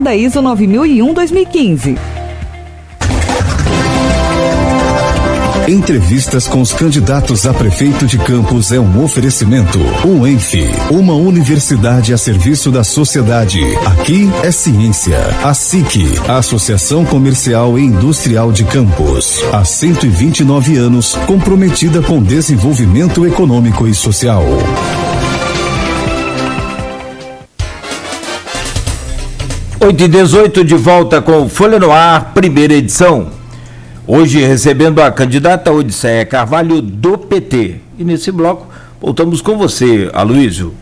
da ISO 9001/2015. Entrevistas com os candidatos a prefeito de Campos é um oferecimento. UENF, uma universidade a serviço da sociedade. Aqui é ciência. A SIC, a Associação Comercial e Industrial de Campos. Há 129 anos, comprometida com desenvolvimento econômico e social. 8h18, de volta com Folha no Ar, primeira edição. Hoje recebendo a candidata Odisseia Carvalho, do PT. E nesse bloco, voltamos com você, Aloysio.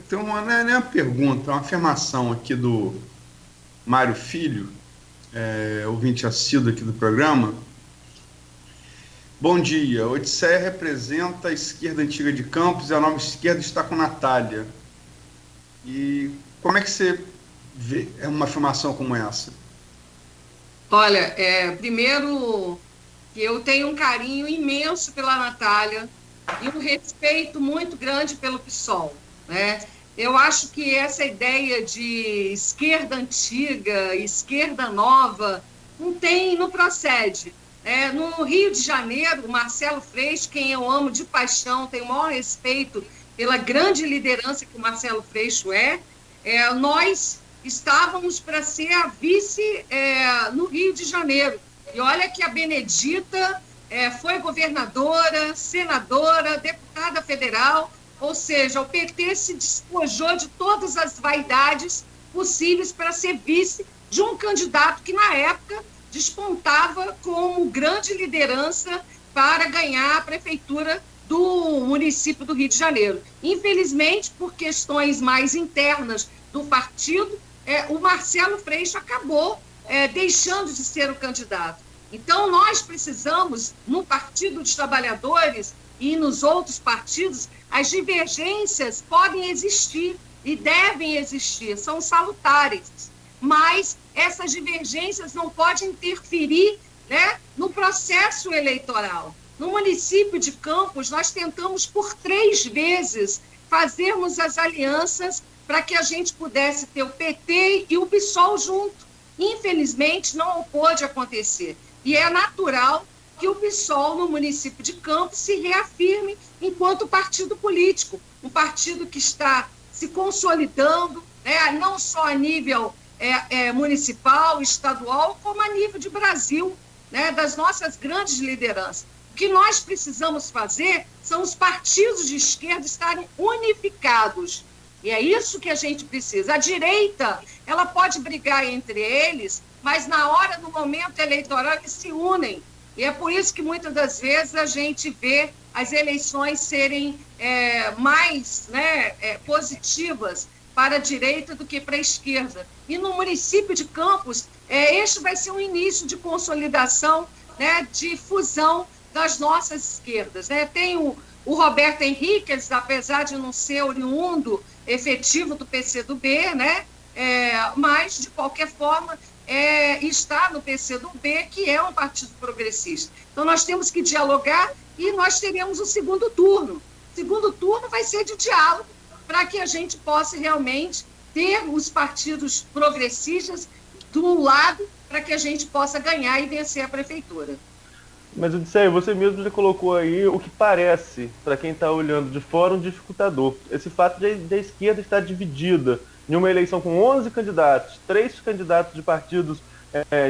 Tem uma pergunta, uma afirmação aqui do Mário Filho, ouvinte assíduo aqui do programa. Bom dia, Odisseia representa a esquerda antiga de Campos e a nova esquerda está com Natália. E como é que você vê uma afirmação como essa? Olha, primeiro que eu tenho um carinho imenso pela Natália e um respeito muito grande pelo PSOL, né? Eu acho que essa ideia de esquerda antiga, esquerda nova, não procede. No Rio de Janeiro, o Marcelo Freixo, quem eu amo de paixão, tenho o maior respeito pela grande liderança que o Marcelo Freixo nós estávamos para ser a vice no Rio de Janeiro. E olha que a Benedita foi governadora, senadora, deputada federal, ou seja, o PT se despojou de todas as vaidades possíveis para ser vice de um candidato que, na época, despontava como grande liderança para ganhar a prefeitura do município do Rio de Janeiro. Infelizmente, por questões mais internas do partido, o Marcelo Freixo acabou deixando de ser o candidato. Então, nós precisamos, no Partido dos Trabalhadores e nos outros partidos, as divergências podem existir e devem existir, são salutares, mas essas divergências não podem interferir, né, no processo eleitoral. No município de Campos, nós tentamos por 3 vezes fazermos as alianças para que a gente pudesse ter o PT e o PSOL junto. Infelizmente, não pôde acontecer. E é natural que o PSOL no município de Campos se reafirme enquanto partido político, um partido que está se consolidando, né, não só a nível municipal, estadual, como a nível de Brasil, né, das nossas grandes lideranças. O que nós precisamos fazer são os partidos de esquerda estarem unificados. E é isso que a gente precisa. A direita, ela pode brigar entre eles, mas na hora, no momento eleitoral, eles se unem. E é por isso que muitas das vezes a gente vê as eleições serem mais positivas para a direita do que para a esquerda. E no município de Campos, este vai ser um início de consolidação, né, de fusão das nossas esquerdas, né? Tem o Roberto Henriquez, apesar de não ser oriundo efetivo do PCdoB, né? Mas, de qualquer forma, está no PCdoB, que é um partido progressista. Então, nós temos que dialogar e nós teremos o segundo turno. O segundo turno vai ser de diálogo para que a gente possa realmente ter os partidos progressistas de um lado para que a gente possa ganhar e vencer a prefeitura. Mas, Odisseia, você mesmo já colocou aí o que parece, para quem está olhando de fora, um dificultador. Esse fato de a esquerda estar dividida em uma eleição com 11 candidatos, 3 candidatos de partidos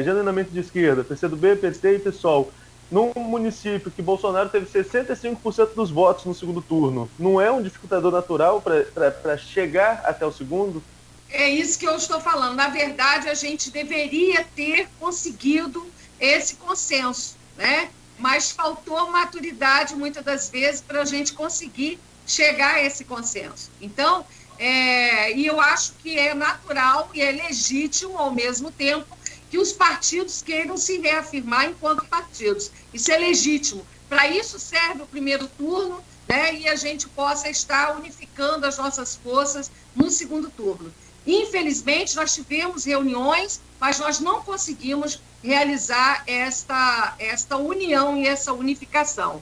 genuinamente de esquerda, PCdoB, PT e PSOL, num município que Bolsonaro teve 65% dos votos no segundo turno, não é um dificultador natural para chegar até o segundo? É isso que eu estou falando. Na verdade, a gente deveria ter conseguido esse consenso, né? Mas faltou maturidade, muitas das vezes, para a gente conseguir chegar a esse consenso. Então, e eu acho que é natural e é legítimo, ao mesmo tempo, que os partidos queiram se reafirmar enquanto partidos. Isso é legítimo. Para isso serve o primeiro turno, né? E a gente possa estar unificando as nossas forças no segundo turno. Infelizmente, nós tivemos reuniões, mas nós não conseguimos realizar esta união e essa unificação.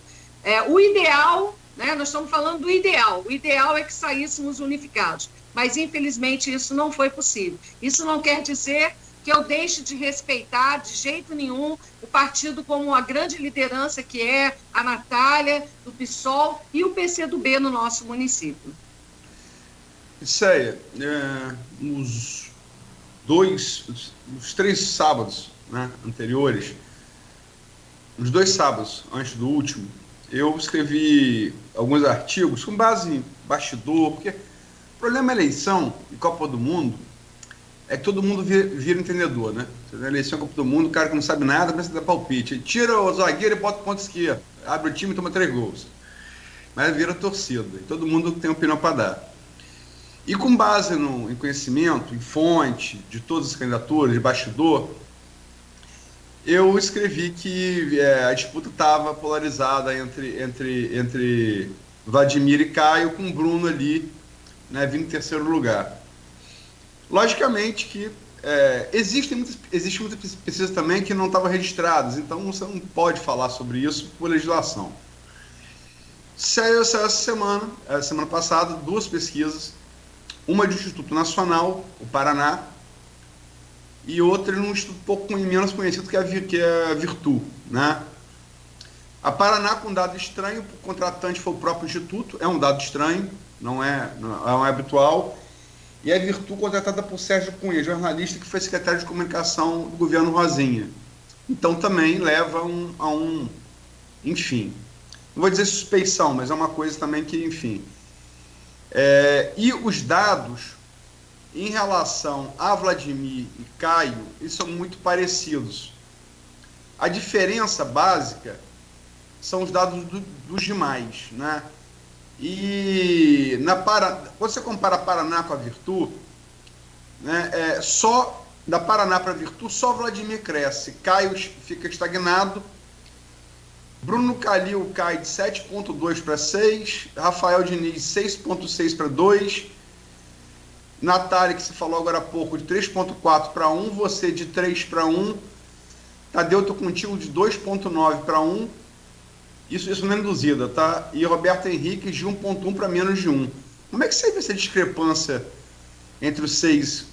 O ideal, né, nós estamos falando do ideal, o ideal é que saíssemos unificados, mas infelizmente isso não foi possível. Isso não quer dizer que eu deixe de respeitar de jeito nenhum o partido como a grande liderança que é a Natália, do PSOL e o PCdoB no nosso município. Céia, os 3 sábados, né, anteriores, os 2 sábados antes do último, eu escrevi alguns artigos com base em bastidor, porque o problema da eleição e Copa do Mundo é que todo mundo vira entendedor, né? Na eleição Copa do Mundo, o cara que não sabe nada, começa a dar palpite. Ele tira o zagueiro e bota o ponto esquerdo, abre o time e toma 3 gols. Mas vira torcida, e todo mundo tem opinião para dar. E com base em conhecimento, em fonte de todas as candidaturas, de bastidor, eu escrevi que a disputa estava polarizada entre Vladimir e Caio, com o Bruno ali, né, vindo em terceiro lugar. Logicamente que existem muitas pesquisas também que não estavam registradas, então você não pode falar sobre isso por legislação. Saiu essa semana passada, 2 pesquisas, uma do Instituto Nacional, o Paraná, e outra num instituto um pouco menos conhecido, que é a Virtu, né? A Paraná, com um dado estranho, o contratante foi o próprio instituto, é um dado estranho, não é habitual, e a Virtu contratada por Sérgio Cunha, jornalista que foi secretário de comunicação do governo Rosinha. Então também leva enfim, não vou dizer suspeição, mas é uma coisa também que, enfim. E os dados em relação a Vladimir e Caio, eles são muito parecidos. A diferença básica são os dados dos demais, né? E quando você compara Paraná com a Virtu, né, só da Paraná para a Virtu, só Vladimir cresce, Caio fica estagnado, Bruno Calil cai de 7,2 para 6, Rafael Diniz 6,6 para 2, Natália, que você falou agora há pouco, de 3,4 para 1, você de 3 para 1, Tadeu, estou contigo de 2,9 para 1, isso não é induzida, tá? E Roberto Henrique de 1,1 para menos de 1. Como é que você vê essa discrepância entre os 6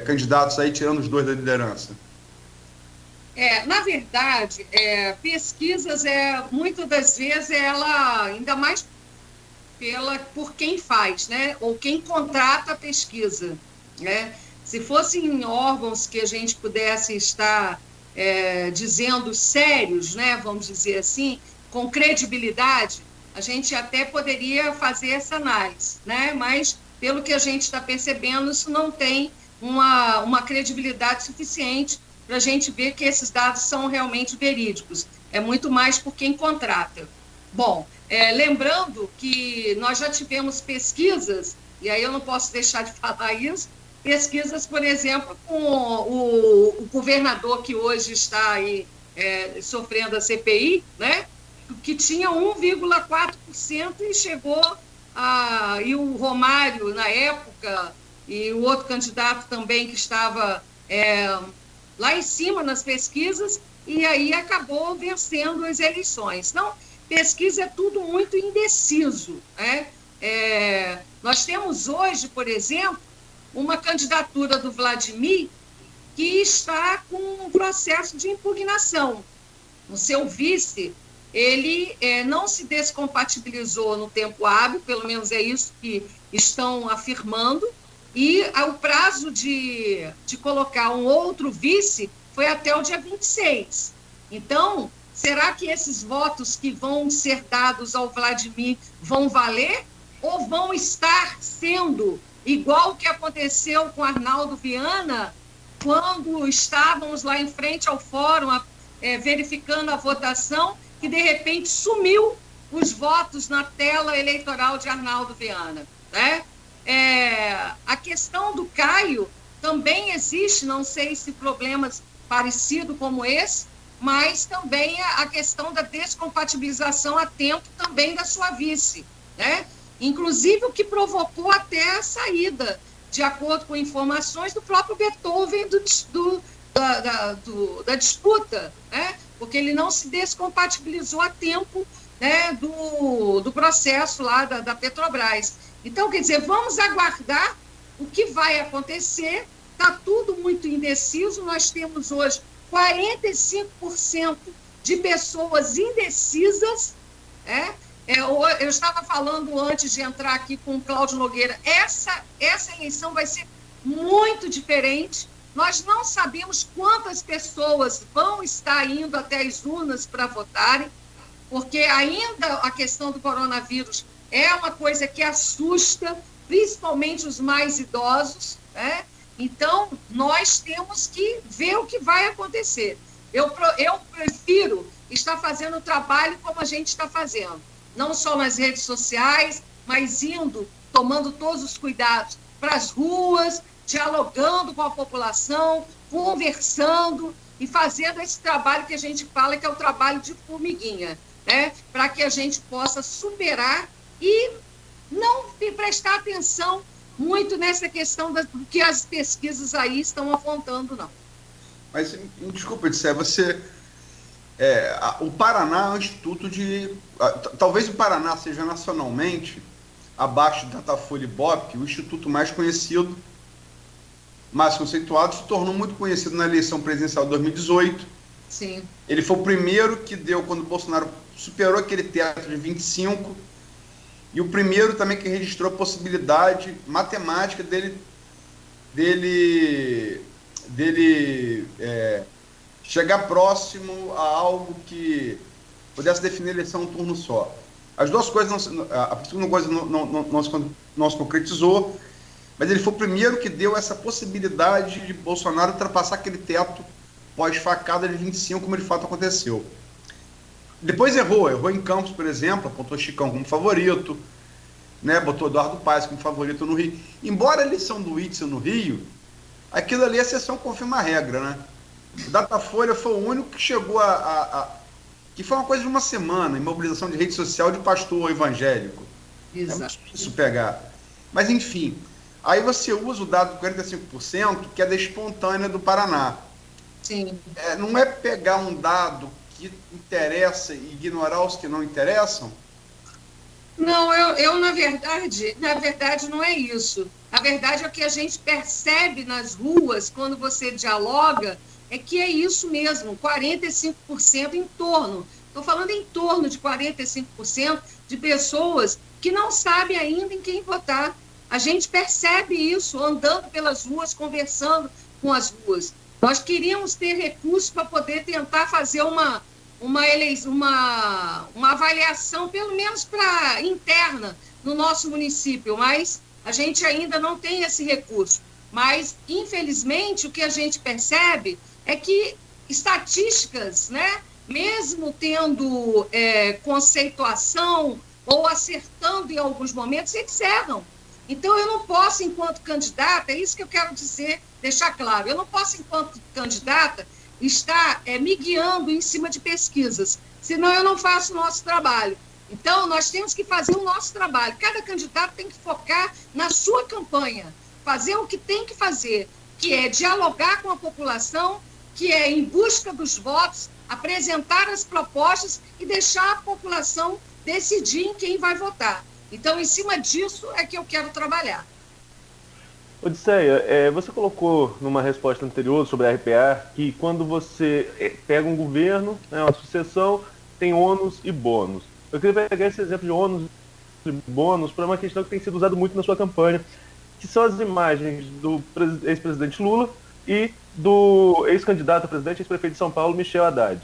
candidatos aí, tirando os 2 da liderança? Na verdade, pesquisas, muitas das vezes, ela, ainda mais por quem faz, né? Ou quem contrata a pesquisa, né? Se fossem órgãos que a gente pudesse estar dizendo sérios, né? Vamos dizer assim, com credibilidade, a gente até poderia fazer essa análise, né? Mas, pelo que a gente está percebendo, isso não tem uma credibilidade suficiente para a gente ver que esses dados são realmente verídicos. É muito mais por quem contrata. Bom, lembrando que nós já tivemos pesquisas, e aí eu não posso deixar de falar isso, pesquisas, por exemplo, com o governador que hoje está aí sofrendo a CPI, né? Que tinha 1,4% e chegou e o Romário, na época, e o outro candidato também que estava lá em cima nas pesquisas, e aí acabou vencendo as eleições. Então, pesquisa é tudo muito indeciso, né? Nós temos hoje, por exemplo, uma candidatura do Vladimir que está com um processo de impugnação. O seu vice, ele não se descompatibilizou no tempo hábil, pelo menos é isso que estão afirmando, e o prazo de colocar um outro vice foi até o dia 26. Então, será que esses votos que vão ser dados ao Vladimir vão valer ou vão estar sendo igual o que aconteceu com Arnaldo Viana, quando estávamos lá em frente ao fórum verificando a votação, que de repente sumiu os votos na tela eleitoral de Arnaldo Viana, né? A questão do Caio também existe, não sei se problemas parecidos como esse, mas também a questão da descompatibilização a tempo também da sua vice, né? Inclusive o que provocou até a saída, de acordo com informações do próprio Beethoven da disputa, né? Porque ele não se descompatibilizou a tempo, né, do processo lá da Petrobras. Então, quer dizer, vamos aguardar o que vai acontecer. Está tudo muito indeciso. Nós temos hoje 45% de pessoas indecisas. Eu estava falando antes de entrar aqui com o Cláudio Nogueira, essa eleição vai ser muito diferente. Nós não sabemos quantas pessoas vão estar indo até as urnas para votarem, porque ainda a questão do coronavírus é uma coisa que assusta, principalmente os mais idosos, né? Então, nós temos que ver o que vai acontecer. Eu prefiro estar fazendo o trabalho como a gente está fazendo, não só nas redes sociais, mas indo, tomando todos os cuidados para as ruas, dialogando com a população, conversando e fazendo esse trabalho que a gente fala que é o trabalho de formiguinha, né? Para que a gente possa superar e não prestar atenção muito nessa questão do que as pesquisas aí estão apontando, não. Mas, desculpa, Odisseia, o Paraná é um instituto de... Talvez o Paraná seja nacionalmente, abaixo do Datafolha e Ibope, o instituto mais conhecido, mais conceituado, se tornou muito conhecido na eleição presidencial de 2018. Sim. Ele foi o primeiro que deu, quando o Bolsonaro superou aquele teto de 25, e o primeiro também que registrou a possibilidade matemática dele chegar próximo a algo que pudesse definir a eleição um turno só. As duas coisas, a segunda coisa não se concretizou, mas ele foi o primeiro que deu essa possibilidade de Bolsonaro ultrapassar aquele teto pós-facada de 25, como de fato aconteceu. Depois errou em Campos, por exemplo, apontou Chicão como favorito, né, botou Eduardo Paes como favorito no Rio. Embora a eleição do Witzel no Rio, aquilo ali, a exceção confirma a regra, né? O Datafolha foi o único que chegou que foi uma coisa de uma semana, em mobilização de rede social de pastor evangélico. Exato. É muito difícil pegar. Mas, enfim, aí você usa o dado de 45%, que é da espontânea do Paraná. Sim. Não é pegar um dado que interessa e ignorar os que não interessam? Não, eu na verdade não é isso. A verdade é que a gente percebe nas ruas, quando você dialoga, é que é isso mesmo, 45% em torno. Estou falando em torno de 45% de pessoas que não sabem ainda em quem votar. A gente percebe isso andando pelas ruas, conversando com as ruas. Nós queríamos ter recursos para poder tentar fazer uma avaliação, pelo menos interna, no nosso município, mas a gente ainda não tem esse recurso. Mas, infelizmente, o que a gente percebe é que estatísticas, né, mesmo tendo conceituação ou acertando em alguns momentos, eles erram. Então, eu não posso, enquanto candidata, é isso que eu quero dizer, deixar claro, eu não posso, enquanto candidata, estar me guiando em cima de pesquisas, senão eu não faço o nosso trabalho. Então, nós temos que fazer o nosso trabalho. Cada candidato tem que focar na sua campanha, fazer o que tem que fazer, que é dialogar com a população, que é em busca dos votos, apresentar as propostas e deixar a população decidir em quem vai votar. Então, em cima disso é que eu quero trabalhar. Odisseia, você colocou numa resposta anterior sobre a RPA que quando você pega um governo, né, uma sucessão, tem ônus e bônus. Eu queria pegar esse exemplo de ônus e bônus para uma questão que tem sido usada muito na sua campanha, que são as imagens do ex-presidente Lula e do ex-candidato a presidente, ex-prefeito de São Paulo, Michel Haddad.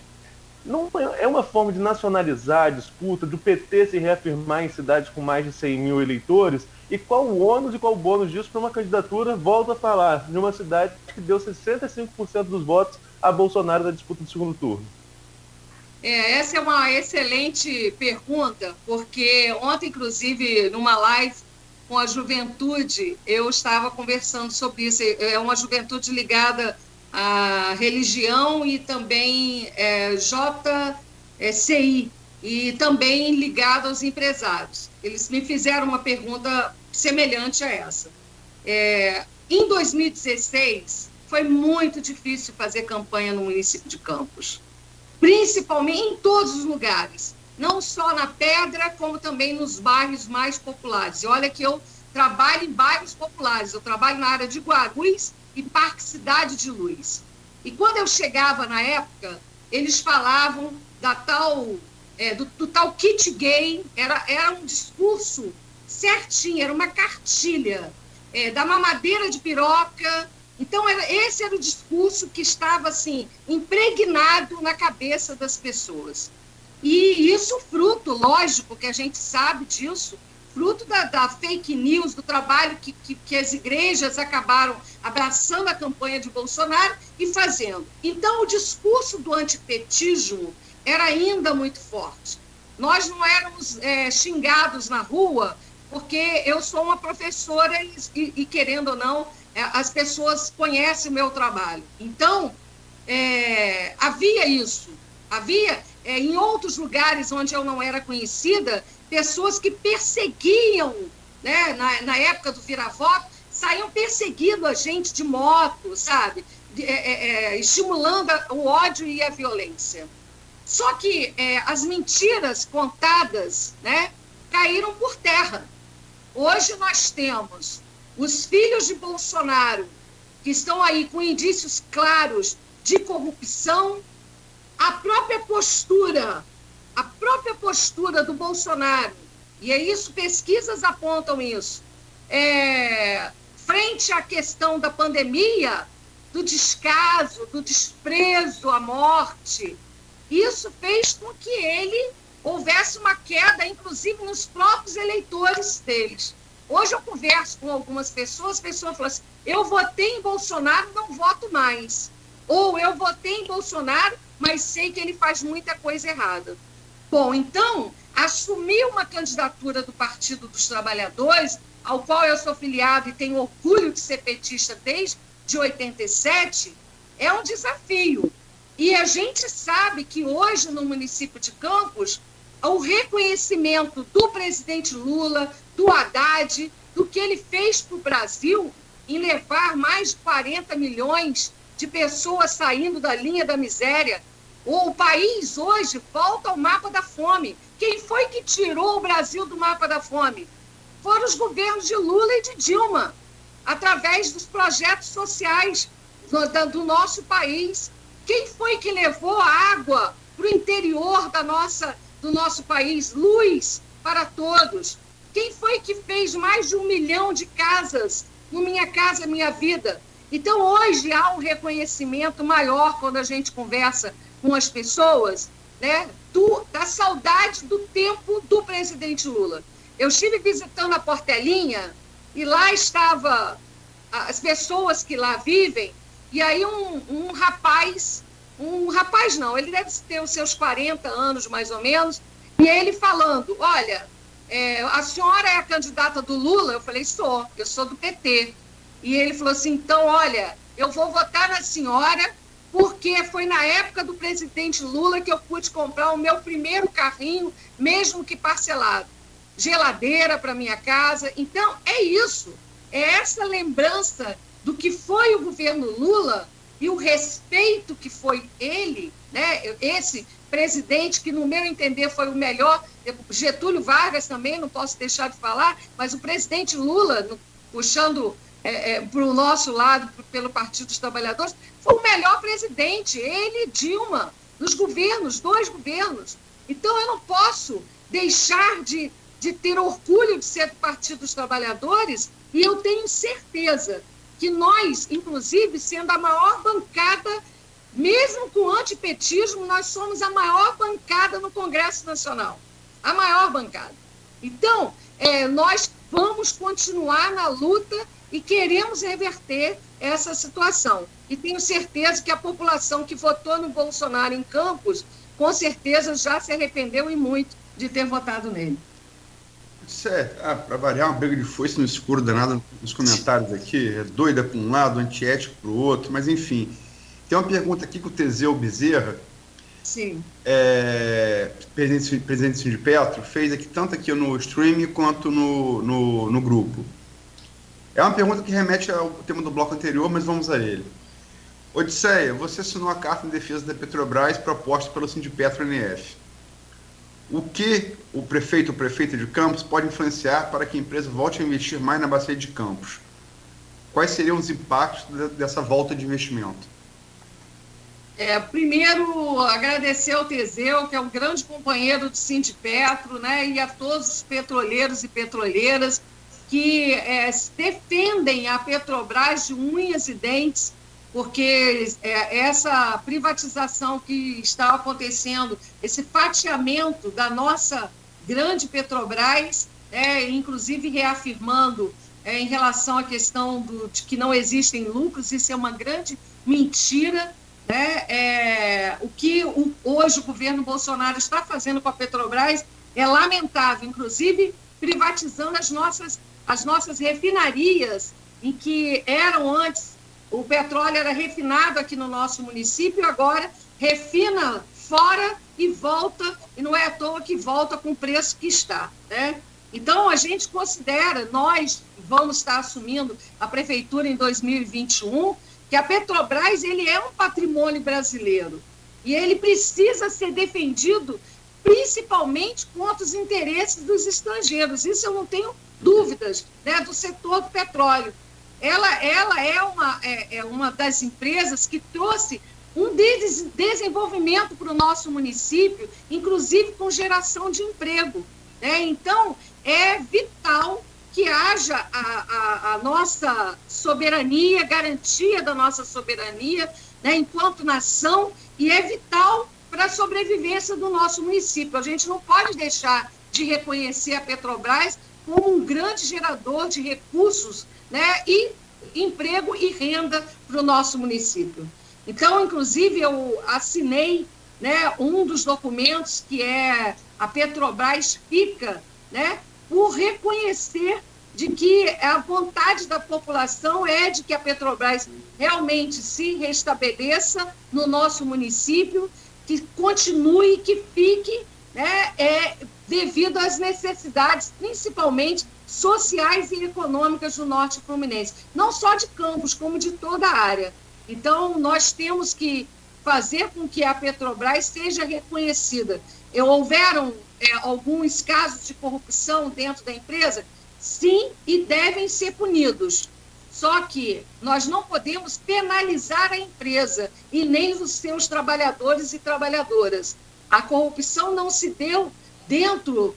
Não é uma forma de nacionalizar a disputa, do PT se reafirmar em cidades com mais de 100 mil eleitores? E qual o ônus e qual o bônus disso para uma candidatura, volto a falar, de uma cidade que deu 65% dos votos a Bolsonaro na disputa do segundo turno? Essa é uma excelente pergunta, porque ontem, inclusive, numa live com a juventude, eu estava conversando sobre isso. É uma juventude ligada à religião e também JCI, e também ligada aos empresários. Eles me fizeram uma pergunta semelhante a essa. Em 2016, foi muito difícil fazer campanha no município de Campos, principalmente em todos os lugares, não só na Pedra, como também nos bairros mais populares. E olha que eu trabalho em bairros populares, eu trabalho na área de Guarulhos e Parque Cidade de Luz. E quando eu chegava na época, eles falavam da tal, do tal kit gay, era um discurso certinho, era uma cartilha, da mamadeira de piroca. Então, esse era o discurso que estava, assim, impregnado na cabeça das pessoas. E isso fruto, lógico, que a gente sabe disso, fruto da fake news, do trabalho que as igrejas acabaram abraçando a campanha de Bolsonaro e fazendo. Então, o discurso do antipetismo era ainda muito forte. Nós não éramos xingados na rua, porque eu sou uma professora e querendo ou não, as pessoas conhecem o meu trabalho. Então, havia isso. Havia, em outros lugares onde eu não era conhecida, pessoas que perseguiam, né, na época do vira-voto, saíam perseguindo a gente de moto, sabe? Estimulando o ódio e a violência. Só que as mentiras contadas, né, caíram por terra. Hoje nós temos os filhos de Bolsonaro, que estão aí com indícios claros de corrupção, a própria postura do Bolsonaro, e é isso, pesquisas apontam isso, frente à questão da pandemia, do descaso, do desprezo à morte, isso fez com que ele houvesse uma queda, inclusive nos próprios eleitores deles. Hoje eu converso com algumas pessoas falam assim, eu votei em Bolsonaro, não voto mais. Ou eu votei em Bolsonaro, mas sei que ele faz muita coisa errada. Bom, então, assumir uma candidatura do Partido dos Trabalhadores, ao qual eu sou filiado e tenho orgulho de ser petista desde 87, é um desafio. E a gente sabe que hoje, no município de Campos, o reconhecimento do presidente Lula, do Haddad, do que ele fez para o Brasil em levar mais de 40 milhões de pessoas saindo da linha da miséria. O país hoje volta ao mapa da fome. Quem foi que tirou o Brasil do mapa da fome? Foram os governos de Lula e de Dilma, através dos projetos sociais do nosso país. Quem foi que levou a água para o interior do nosso país? Luz para todos. Quem foi que fez mais de 1 milhão de casas no Minha Casa Minha Vida? Então, hoje há um reconhecimento maior quando a gente conversa com as pessoas, né, da saudade do tempo do presidente Lula. Eu estive visitando a Portelinha e lá estava as pessoas que lá vivem, e aí um rapaz não, ele deve ter os seus 40 anos mais ou menos, e ele falando, olha, a senhora é a candidata do Lula? Eu falei, eu sou do PT. E ele falou assim, então, olha, eu vou votar na senhora porque foi na época do presidente Lula que eu pude comprar o meu primeiro carrinho, mesmo que parcelado. Geladeira para minha casa. Então, é isso. É essa lembrança do que foi o governo Lula e o respeito que foi ele, né? Esse presidente que, no meu entender, foi o melhor. Getúlio Vargas também, não posso deixar de falar, mas o presidente Lula, puxando para o nosso lado, pelo Partido dos Trabalhadores, foi o melhor presidente, ele e Dilma, nos governos, 2 governos. Então, eu não posso deixar de ter orgulho de ser do Partido dos Trabalhadores, e eu tenho certeza que nós, inclusive, sendo a maior bancada, mesmo com o antipetismo, nós somos a maior bancada no Congresso Nacional, a maior bancada. Então, nós vamos continuar na luta e queremos reverter essa situação. E tenho certeza que a população que votou no Bolsonaro em Campos, com certeza já se arrependeu e muito de ter votado nele. Isso para variar, uma briga de foice no escuro danado nos comentários aqui, doida para um lado, antiético para o outro, mas enfim. Tem uma pergunta aqui que o Teseu Bezerra, sim, presidente de Petro, fez aqui, tanto aqui no stream quanto no grupo. É uma pergunta que remete ao tema do bloco anterior, mas vamos a ele. Odisseia, você assinou a carta em defesa da Petrobras proposta pelo Sindipetro NF. O que o prefeito ou prefeita de Campos pode influenciar para que a empresa volte a investir mais na bacia de Campos? Quais seriam os impactos dessa volta de investimento? Primeiro, agradecer ao Teseu, que é um grande companheiro do Sindipetro, né, e a todos os petroleiros e petroleiras que defendem a Petrobras de unhas e dentes, porque essa privatização que está acontecendo, esse fatiamento da nossa grande Petrobras, inclusive reafirmando em relação à questão de que não existem lucros, isso é uma grande mentira. O que hoje o governo Bolsonaro está fazendo com a Petrobras é lamentável, inclusive privatizando as nossas refinarias, em que eram antes, o petróleo era refinado aqui no nosso município, agora refina fora e volta, e não é à toa que volta com o preço que está, né? Então, a gente considera, nós vamos estar assumindo a prefeitura em 2021, que a Petrobras ele é um patrimônio brasileiro e ele precisa ser defendido principalmente contra os interesses dos estrangeiros. Isso eu não tenho dúvidas, né, do setor do petróleo. Ela é uma das empresas que trouxe um desenvolvimento para o nosso município, inclusive com geração de emprego, né? Então, é vital que haja a nossa soberania, garantia da nossa soberania, né, enquanto nação, e é vital para a sobrevivência do nosso município. A gente não pode deixar de reconhecer a Petrobras como um grande gerador de recursos, né, e emprego e renda para o nosso município. Então, inclusive, eu assinei, né, um dos documentos que é a Petrobras fica, né, por reconhecer de que a vontade da população é de que a Petrobras realmente se restabeleça no nosso município, que continue, que fique, né, devido às necessidades, principalmente sociais e econômicas do Norte Fluminense, não só de Campos, como de toda a área. Então, nós temos que fazer com que a Petrobras seja reconhecida. Houveram alguns casos de corrupção dentro da empresa? Sim, e devem ser punidos. Só que nós não podemos penalizar a empresa e nem os seus trabalhadores e trabalhadoras. A corrupção não se deu dentro,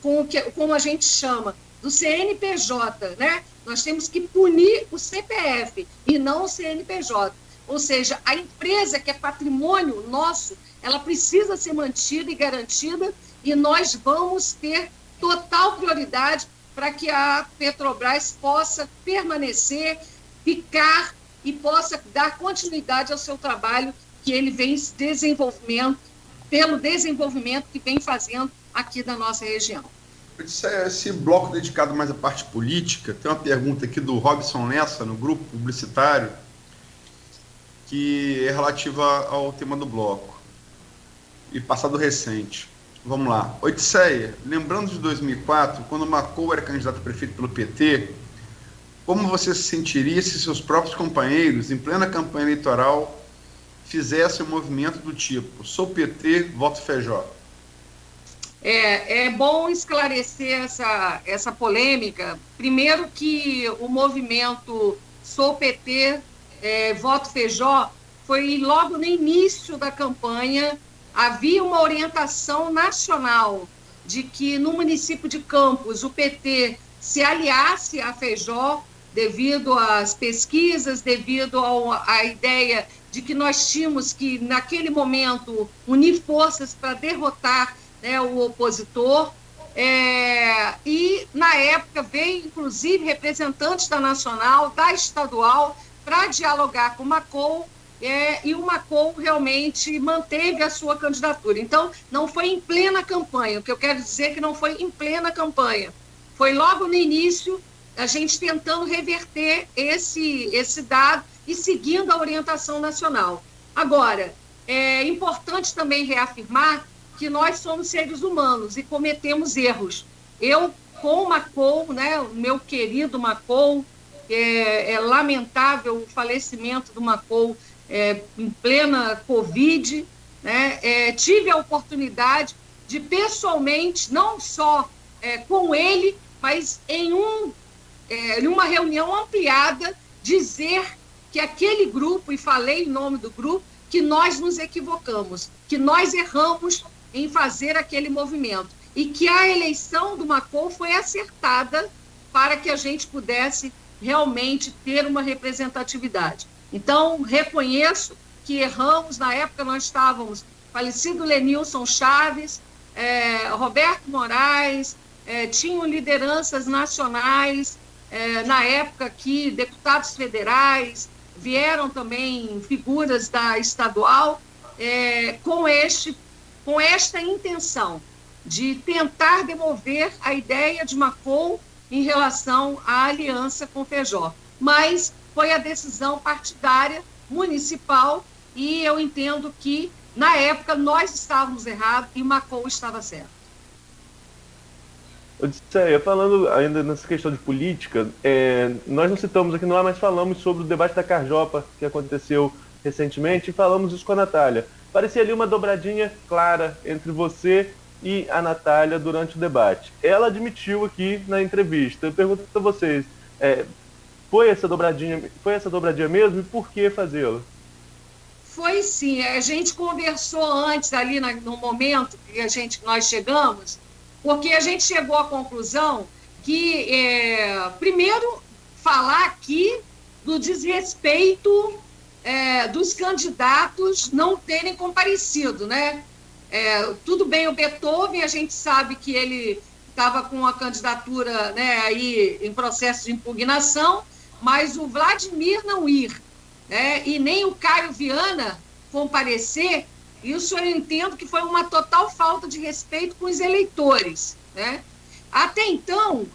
como a gente chama, do CNPJ, né? Nós temos que punir o CPF e não o CNPJ. Ou seja, a empresa que é patrimônio nosso, ela precisa ser mantida e garantida, e nós vamos ter total prioridade para que a Petrobras possa permanecer, ficar e possa dar continuidade ao seu trabalho que ele vem se desenvolvendo, pelo desenvolvimento que vem fazendo aqui da nossa região. Esse bloco dedicado mais à parte política, tem uma pergunta aqui do Robson Lessa, no grupo publicitário, que é relativa ao tema do bloco e passado recente. Vamos lá. Odisseia, lembrando de 2004, quando Marcou era candidato a prefeito pelo PT, como você se sentiria se seus próprios companheiros, em plena campanha eleitoral, fizessem um movimento do tipo: sou PT, voto Feijó? É bom esclarecer essa polêmica. Primeiro que o movimento Sou PT, voto Feijó, foi logo no início da campanha. Havia uma orientação nacional de que no município de Campos o PT se aliasse a Feijó devido às pesquisas, devido à ideia de que nós tínhamos que, naquele momento, unir forças para derrotar, né, o opositor. E, na época, veio, inclusive, representantes da Nacional, da Estadual, para dialogar com o Marcou, e o Marcou realmente manteve a sua candidatura. Então, não foi em plena campanha. O que eu quero dizer é que não foi em plena campanha. Foi logo no início, a gente tentando reverter esse dado e seguindo a orientação nacional. Agora, é importante também reafirmar que nós somos seres humanos e cometemos erros. Eu, com o Marcou, né, o meu querido Marcou, é lamentável o falecimento do Marcou em plena Covid, né? Tive a oportunidade de pessoalmente, não só com ele, mas em uma reunião ampliada, dizer que aquele grupo, e falei em nome do grupo, que nós nos equivocamos, que nós erramos em fazer aquele movimento e que a eleição do Macron foi acertada para que a gente pudesse realmente ter uma representatividade. Então, reconheço que erramos. Na época nós estávamos falecido Lenilson Chaves, Roberto Moraes, tinham lideranças nacionais, na época aqui, deputados federais, vieram também figuras da estadual, com esta intenção de tentar demover a ideia de Macron em relação à aliança com o Feijó. Mas foi a decisão partidária, municipal, e eu entendo que, na época, nós estávamos errados e Macron estava certo. Odisseia, falando ainda nessa questão de política, nós não citamos aqui no ar, mas falamos sobre o debate da Carjopa, que aconteceu recentemente, e falamos isso com a Natália. Parecia ali uma dobradinha clara entre você e a Natália durante o debate. Ela admitiu aqui na entrevista. Eu pergunto para vocês, foi essa dobradinha mesmo e por que fazê-la? Foi sim, a gente conversou antes ali no momento que nós chegamos, porque a gente chegou à conclusão que, primeiro, falar aqui do desrespeito dos candidatos não terem comparecido, né? Tudo bem, o Beethoven, a gente sabe que ele estava com a candidatura, né, aí em processo de impugnação, mas o Vladimir não ir, né, e nem o Caio Viana comparecer, isso eu entendo que foi uma total falta de respeito com os eleitores, né? Até então,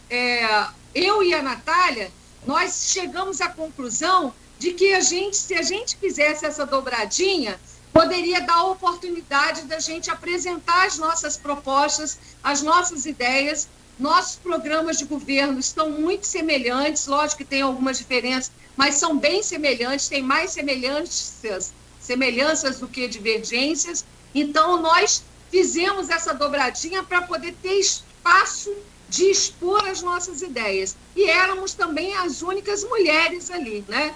eu e a Natália, nós chegamos à conclusão de que se a gente fizesse essa dobradinha, poderia dar a oportunidade da gente apresentar as nossas propostas, as nossas ideias. Nossos programas de governo estão muito semelhantes, lógico que tem algumas diferenças, mas são bem semelhantes, tem mais semelhanças do que divergências. Então, nós fizemos essa dobradinha para poder ter espaço de expor as nossas ideias. E éramos também as únicas mulheres ali, né?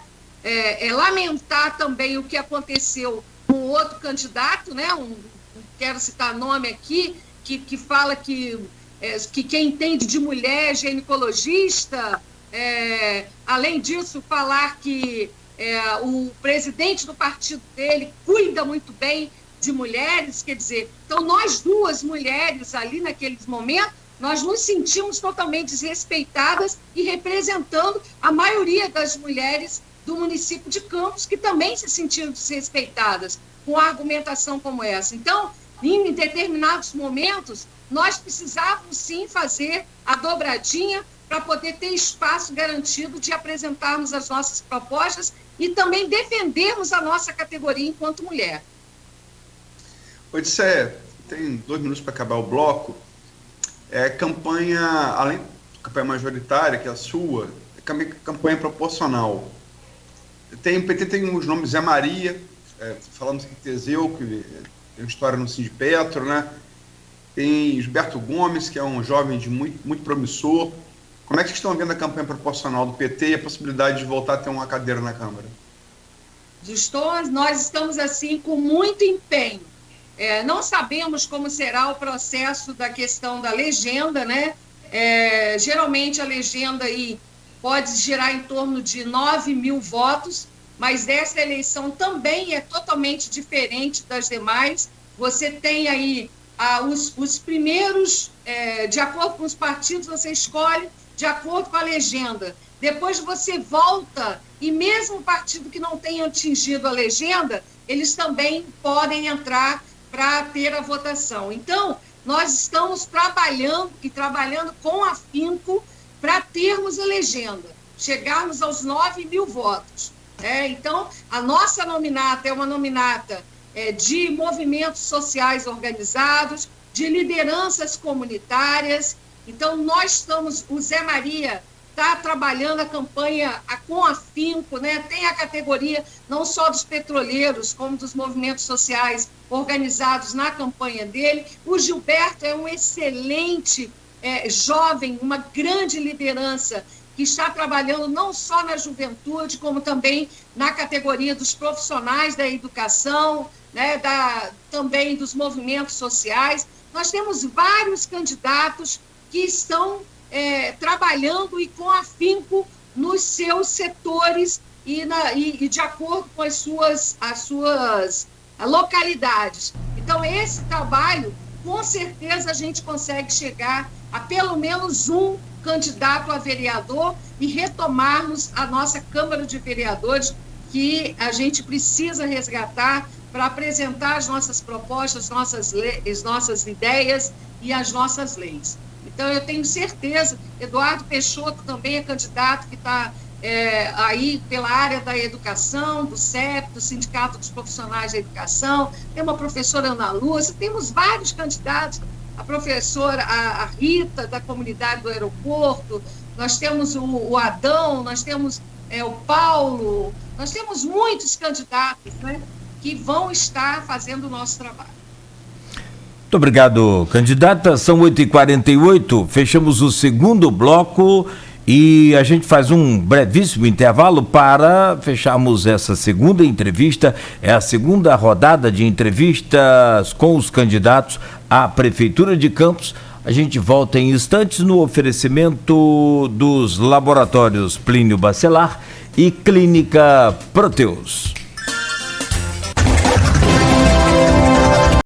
Lamentar também o que aconteceu com outro candidato, né? Não quero citar nome aqui, que fala que quem entende de mulher é ginecologista. Além disso, falar que o presidente do partido dele cuida muito bem de mulheres, quer dizer, então nós duas mulheres ali naqueles momentos, nós nos sentimos totalmente desrespeitadas e representando a maioria das mulheres do município de Campos, que também se sentiram desrespeitadas com a argumentação como essa. Então, em determinados momentos, nós precisávamos sim fazer a dobradinha para poder ter espaço garantido de apresentarmos as nossas propostas e também defendermos a nossa categoria enquanto mulher. Odisseia, tem 2 minutos para acabar o bloco. Campanha, além da campanha majoritária, que é a sua, campanha proporcional. O PT tem os nomes Zé Maria, falamos aqui de Teseu, que tem uma história no Sindipetro, né? Tem Gilberto Gomes, que é um jovem muito promissor. Como é que vocês estão vendo a campanha proporcional do PT e a possibilidade de voltar a ter uma cadeira na Câmara? Nós estamos, assim, com muito empenho. Não sabemos como será o processo da questão da legenda, né? Geralmente a legenda aí pode girar em torno de 9 mil votos, mas essa eleição também é totalmente diferente das demais. Você tem aí os primeiros, de acordo com os partidos, você escolhe de acordo com a legenda. Depois você volta, e mesmo o partido que não tenha atingido a legenda, eles também podem entrar para ter a votação. Então, nós estamos trabalhando com afinco para termos a legenda, chegarmos aos 9 mil votos. Então, a nossa nominata é uma nominata de movimentos sociais organizados, de lideranças comunitárias. Então, o Zé Maria está trabalhando a campanha com afinco, né? Tem a categoria não só dos petroleiros, como dos movimentos sociais organizados na campanha dele. O Gilberto é um excelente jovem, uma grande liderança, que está trabalhando não só na juventude, como também na categoria dos profissionais da educação, né? Também dos movimentos sociais. Nós temos vários candidatos que estão trabalhando e com afinco nos seus setores e de acordo com as suas localidades. Então, esse trabalho, com certeza, a gente consegue chegar a pelo menos um candidato a vereador e retomarmos a nossa Câmara de Vereadores, que a gente precisa resgatar para apresentar as nossas propostas, as nossas ideias e as nossas leis. Então, eu tenho certeza, Eduardo Peixoto também é candidato que está aí pela área da educação, do CEP, do Sindicato dos Profissionais da Educação, tem uma professora Ana Lúcia, temos vários candidatos, a professora, a Rita, da comunidade do aeroporto, nós temos o Adão, nós temos o Paulo, nós temos muitos candidatos, né, que vão estar fazendo o nosso trabalho. Muito obrigado, candidata. São 8h48, fechamos o segundo bloco e a gente faz um brevíssimo intervalo para fecharmos essa segunda entrevista. É a segunda rodada de entrevistas com os candidatos à Prefeitura de Campos. A gente volta em instantes no oferecimento dos laboratórios Plínio Bacelar e Clínica Proteus.